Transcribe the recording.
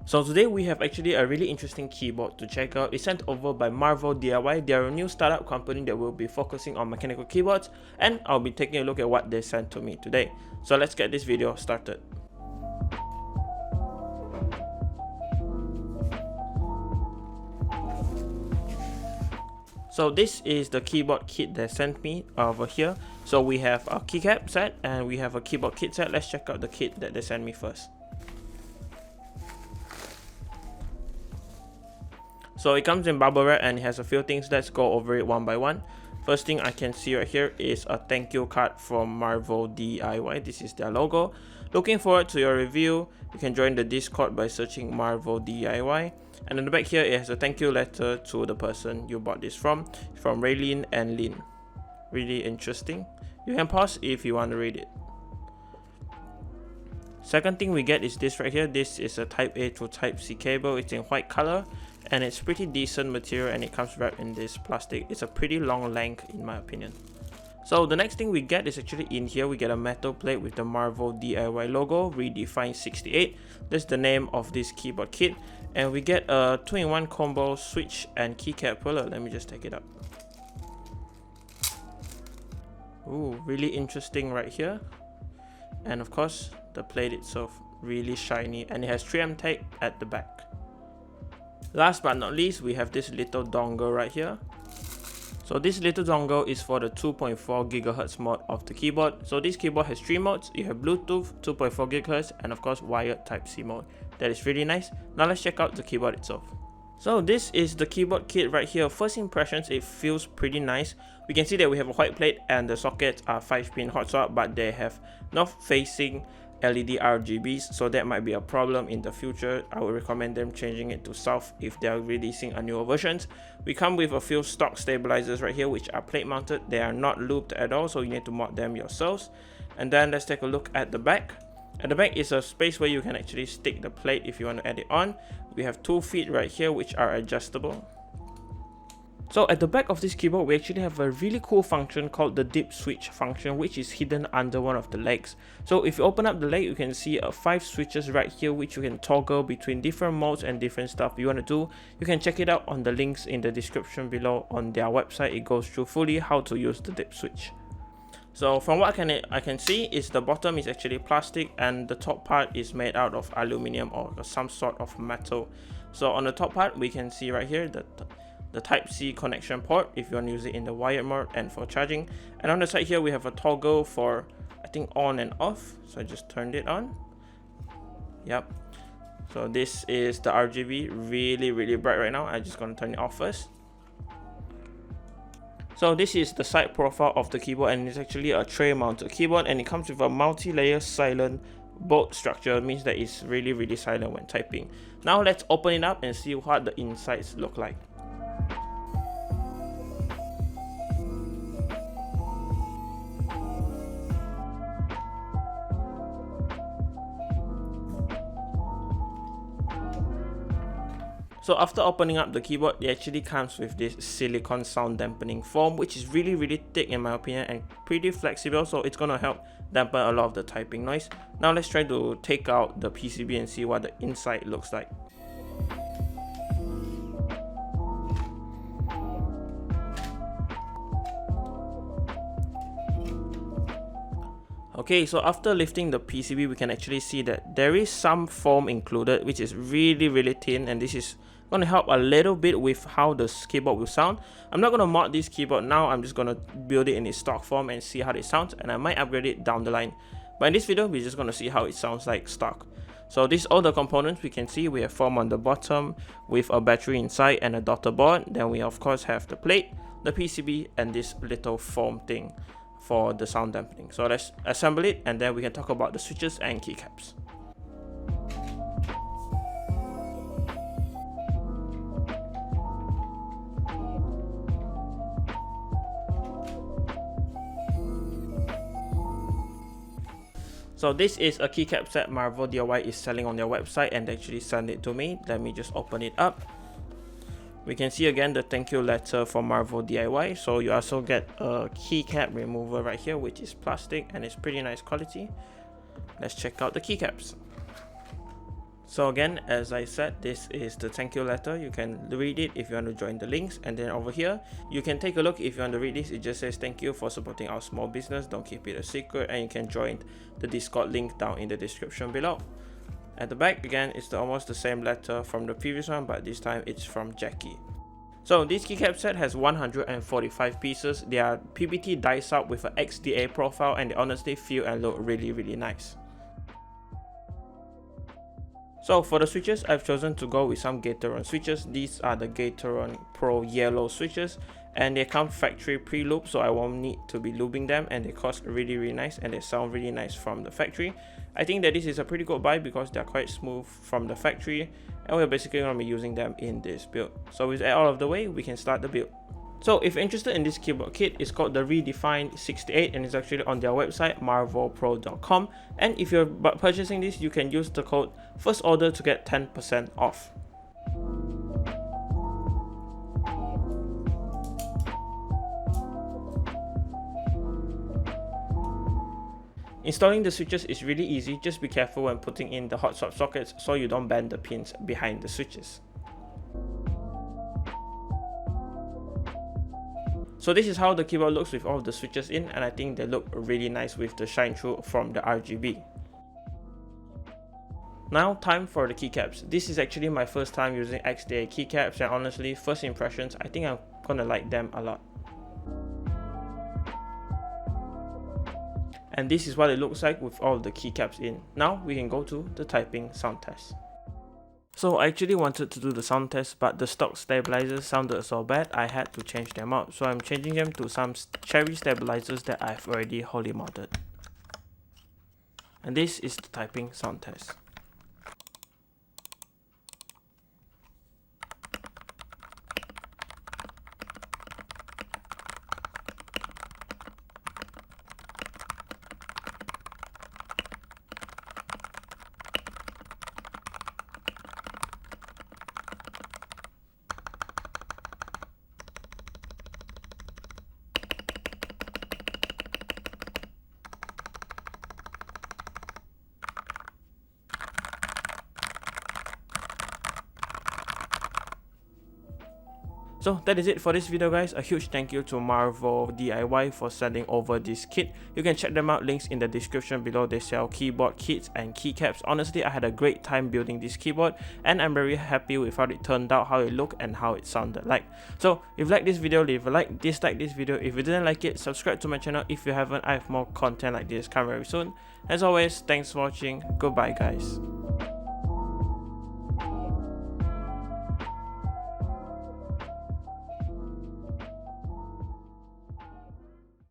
So today we have actually a really interesting keyboard to check out. It's sent over by MarvoDIY. They are a new startup company that will be focusing on mechanical keyboards, and I'll be taking a look at what they sent to me today. So let's get this video started. So this is the keyboard kit they sent me over here. So we have a keycap set and we have a keyboard kit set. Let's check out the kit that they sent me first. So it comes in bubble wrap and it has a few things. Let's go over it one by one. First thing I can see right here is a thank you card from MarvoDIY. This is their logo. Looking forward to your review. You can join the Discord by searching MarvoDIY. And in the back here, it has a thank you letter to the person you bought this from Raylene and Lynn. Really interesting. You can pause if you want to read it. Second thing we get is this right here. This is a Type A to Type C cable. It's in white color and it's pretty decent material, and it comes wrapped in this plastic. It's a pretty long length in my opinion. So the next thing we get is actually in here. We get a metal plate with the MarvoDIY logo, Re-defined 68. That's the name of this keyboard kit. And we get a 2-in-1 combo switch and keycap puller. Let me just take it up. Ooh, really interesting right here. And of course, the plate itself really shiny, and it has 3M tape at the back. Last but not least, we have this little dongle right here. So this little dongle is for the 2.4 GHz mode of the keyboard. So this keyboard has 3 modes. You have Bluetooth, 2.4 GHz, and of course wired Type-C mode. That is really nice. Now let's check out the keyboard itself. So this is the keyboard kit right here. First impressions, it feels pretty nice. We can see that we have a white plate and the sockets are 5-pin hot swap, but they have north facing LED RGBs, so that might be a problem in the future. I would recommend them changing it to south if they are releasing a newer versions. We come with a few stock stabilizers right here, which are plate mounted. They are not looped at all, so you need to mod them yourselves. And then let's take a look at the back. At the back is a space where you can actually stick the plate if you want to add it on. We have 2 feet right here which are adjustable. So at the back of this keyboard, we actually have a really cool function called the dip switch function, which is hidden under one of the legs. So if you open up the leg, you can see 5 switches right here which you can toggle between different modes and different stuff you want to do. You can check it out on the links in the description below on their website. It goes through fully how to use the dip switch. So from what I can see is the bottom is actually plastic and the top part is made out of aluminum or some sort of metal. So on the top part, we can see right here that the Type-C connection port if you want to use it in the wired mode and for charging. And on the side here, we have a toggle for, I think, on and off. So I just turned it on. Yep. So this is the RGB, really bright right now. I'm just going to turn it off first. So this is the side profile of the keyboard, and it's actually a tray mounted keyboard, and it comes with a multi-layer silent bolt structure. It means that it's really silent when typing. Now let's open it up and see what the insides look like. So after opening up the keyboard, it actually comes with this silicone sound dampening foam, which is really thick in my opinion and pretty flexible, so it's gonna help dampen a lot of the typing noise. Now let's try to take out the PCB and see what the inside looks like. Okay, so after lifting the PCB, we can actually see that there is some foam included, which is really thin, and this is going to help a little bit with how the keyboard will sound. I'm not going to mod this keyboard now. I'm just going to build it in its stock form and see how it sounds, and I might upgrade it down the line. But in this video, we're just going to see how it sounds like stock. So these are all the components. We can see we have foam on the bottom with a battery inside and a daughter board. Then we of course have the plate, the PCB, and this little foam thing for the sound dampening. So let's assemble it, and then we can talk about the switches and keycaps. So this is a keycap set MarvoDIY is selling on their website, and they actually sent it to me. Let me just open it up. We can see again the thank you letter from MarvoDIY. So you also get a keycap remover right here, which is plastic and it's pretty nice quality. Let's check out the keycaps. So again, as I said, this is the thank you letter. You can read it if you want to join the links, and then over here you can take a look. If you want to read this, it just says thank you for supporting our small business, don't keep it a secret, and you can join the Discord link down in the description below. At the back again, it's almost the same letter from the previous one, but this time it's from Jackie. So this keycap set has 145 pieces. They are PBT diced up with an XDA profile, and they honestly feel and look really nice. So for the switches, I've chosen to go with some Gateron switches. These are the Gateron Pro Yellow switches, and they come factory pre-looped, so I won't need to be lubing them, and they cost really nice, and they sound really nice from the factory. I think that this is a pretty good buy because they're quite smooth from the factory, and we're basically going to be using them in this build. So with that out of the way, we can start the build. So if you're interested in this keyboard kit, it's called the Re-defined 68, and it's actually on their website marvopro.com, and if you're purchasing this, you can use the code first order to get 10% off. Installing the switches is really easy. Just be careful when putting in the hot swap sockets so you don't bend the pins behind the switches. So this is how the keyboard looks with all of the switches in, and I think they look really nice with the shine through from the RGB. Now time for the keycaps. This is actually my first time using XDA keycaps, and honestly, first impressions, I think I'm gonna like them a lot. And this is what it looks like with all the keycaps in. Now we can go to the typing sound test. So I actually wanted to do the sound test, but the stock stabilizers sounded so bad I had to change them out. So I'm changing them to some cherry stabilizers that I've already wholly modded. And this is the typing sound test. So that is it for this video, guys. A huge thank you to MarvoDIY for sending over this kit. You can check them out, links in the description below. They sell keyboard kits and keycaps. Honestly, I had a great time building this keyboard, and I'm very happy with how it turned out, how it looked, and how it sounded like. So if you like this video, leave a like, dislike this video. If you didn't like it, subscribe to my channel. If you haven't, I have more content like this coming very soon. As always, thanks for watching. Goodbye, guys.